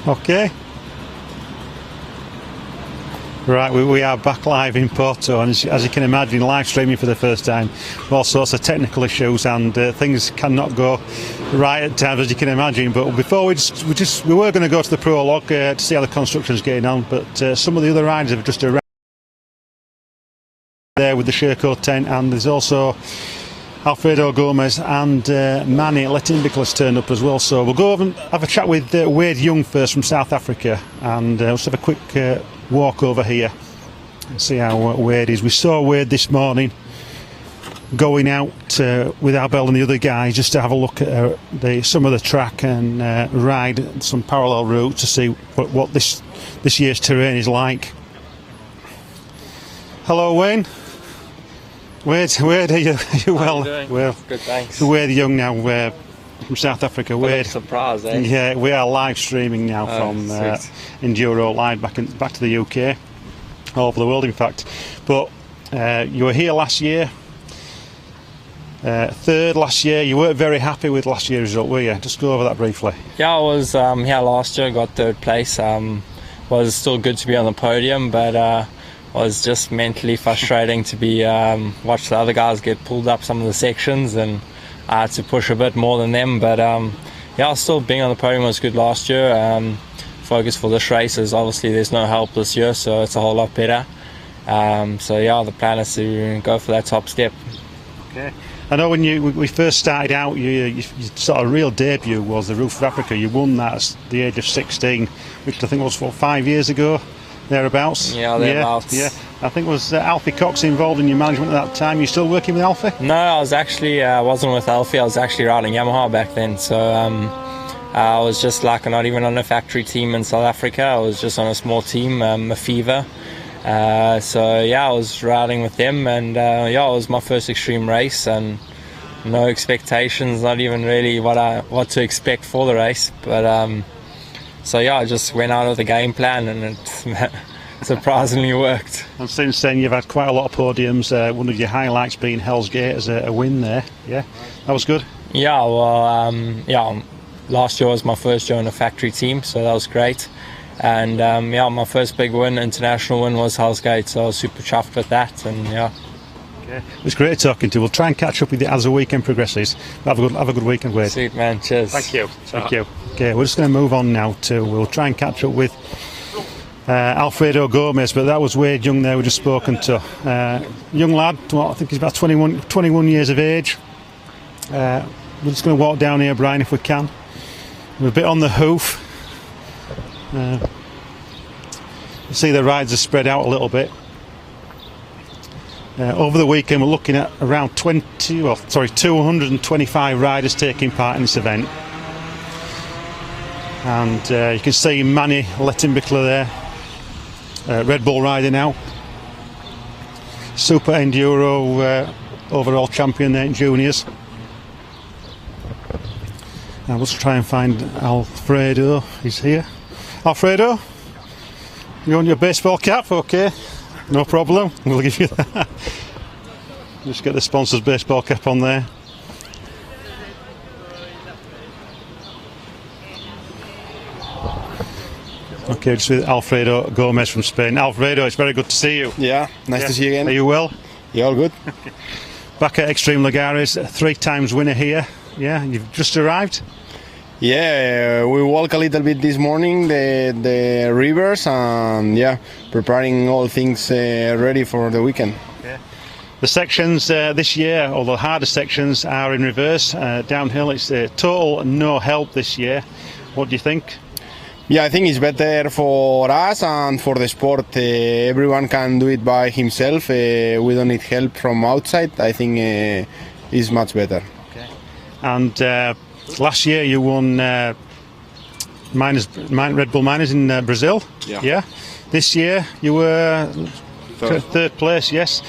Okay. Right, we are back live in Porto, and as you can imagine, live streaming for the first time, all sorts of technical issues, and things cannot go right at times, as you can imagine. But before we were going to go to the prologue to see how the construction's getting on, but some of the other riders have just arrived there with the Sherco tent, and there's also Alfredo Gomez and Manny Letinbicola's turned up as well. So we'll go over and have a chat with Wade Young first from South Africa, and let's have a quick walk over here and see how Wade is. We saw Wade this morning going out with Abel and the other guys just to have a look at some of the track and ride some parallel routes to see what this year's terrain is like. Hello, Wayne. Wade, are you well? Well, good, thanks. Wade Young now from South Africa. Wade, surprise, eh? Yeah, we are live streaming now from Enduro Live back to the UK, all over the world, in fact. But you were here last year, third last year. You weren't very happy with last year's result, were you? Just go over that briefly. Yeah, I was here last year, got third place. Was still good to be on the podium, but was just mentally frustrating to be watch the other guys get pulled up some of the sections, and I had to push a bit more than them. But yeah, still being on the podium was good last year. Focus for this race is obviously there's no help this year, so it's a whole lot better. So yeah, the plan is to go for that top step. Okay. I know when we first started out, your sort of real debut was the Roof of Africa. You won that at the age of 16, which I think was 5 years ago. Thereabouts. Yeah, thereabouts. Yeah. I think was Alfie Cox involved in your management at that time. You still working with Alfie? No, I was actually wasn't with Alfie. I was actually riding Yamaha back then. So I was just like not even on a factory team in South Africa. I was just on a small team, a Fever. So yeah, I was riding with them, and yeah, it was my first extreme race, and no expectations, not even really what to expect for the race, but. So yeah, I just went out with a game plan, and it surprisingly worked. And since then you've had quite a lot of podiums, one of your highlights being Hell's Gate as a win there. Yeah, that was good. Yeah, well, yeah, last year was my first year on a factory team, so that was great. And yeah, my first big win, international win, was Hell's Gate, so I was super chuffed with that, and yeah. Okay. It was great talking to you. We'll try and catch up with you as the weekend progresses. Have a good weekend, Wade. Sweet, man. Cheers. Thank you. Thank you. Okay, we're just going to move on now we'll try and catch up with Alfredo Gomez, but that was Wade Young there we just spoken to. Young lad, I think he's about 21 years of age. We're just going to walk down here, Brian, if we can. We're a bit on the hoof. You see the rides are spread out a little bit. Over the weekend we're looking at around 225 riders taking part in this event. And you can see Manny Letinbicola there, Red Bull rider now, Super Enduro overall champion there in juniors. And we'll try and find Alfredo. He's here. Alfredo, you want your baseball cap? Okay, no problem, we'll give you that. Just get the sponsor's baseball cap on there. Okay, just with Alfredo Gomez from Spain. Alfredo, it's very good to see you. Yeah, nice to see you again. Are you well? Yeah, all good. Back at Extreme Lagares, 3 times winner here. Yeah, you've just arrived? Yeah, we walk a little bit this morning, the rivers, and yeah, preparing all things ready for the weekend. Yeah. The sections this year, or the harder sections, are in reverse. Downhill, it's total no help this year. What do you think? Yeah, I think it's better for us and for the sport. Everyone can do it by himself. We don't need help from outside. I think it's much better. Okay. And last year you won Red Bull Minors in Brazil. Yeah. This year you were third place. Yes.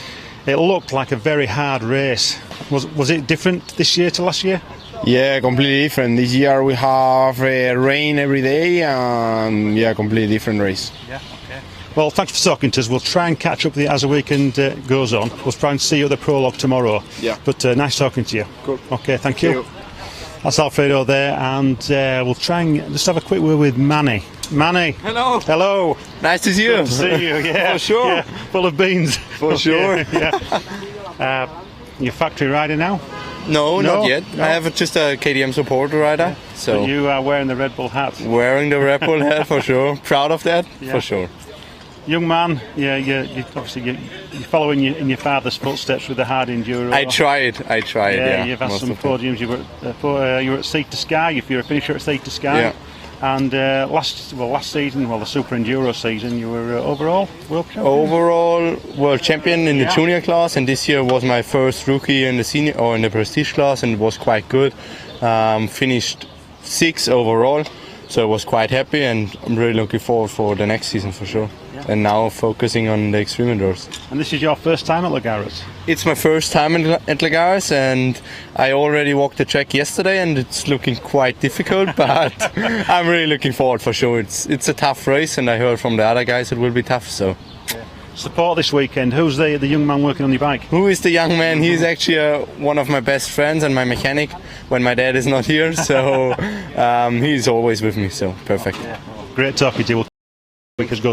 It looked like a very hard race. Was it different this year to last year? Yeah, completely different. This year we have rain every day, and yeah, completely different race. Yeah, okay. Well, thanks for talking to us. We'll try and catch up with you as the weekend goes on. We'll try and see you at the prologue tomorrow. Yeah. But nice talking to you. Cool. Okay, thank you. That's Alfredo there, and we'll try and just have a quick word with Manny Manny. Hello. Hello. Nice to see you. Good to see you. Yeah. For sure. Yeah. Full of beans. For sure. Yeah. Your factory rider now? No, No? not yet. No. I have just a KTM support rider. So But you are wearing the Red Bull hat. wearing the Red Bull hat for sure. Proud of that Yeah. for sure. Young man, yeah, you obviously you're following in your father's footsteps with the hard enduro. I tried. Yeah, you've had most some of them. podiums. You were at Sea to Sky. If you're a finisher at Sea to Sky. Yeah. And last season, the Super Enduro season, you were overall world champion. Overall world champion in the Yeah. junior class, and this year was my first rookie in the senior or in the prestige class, and it was quite good. Finished 6th overall, so I was quite happy, and I'm really looking forward for the next season for sure. Yeah. And now focusing on the extreme endurance. And this is your first time at Lagares. It's my first time at Lagares, and I already walked the track yesterday, and it's looking quite difficult, but I'm really looking forward for sure. It's a tough race, and I heard from the other guys it will be tough. So, Support this weekend. Who's the young man working on your bike? who is the young man? He's actually one of my best friends and my mechanic when my dad is not here. So he's always with me. So perfect. Great talking to you. We'll go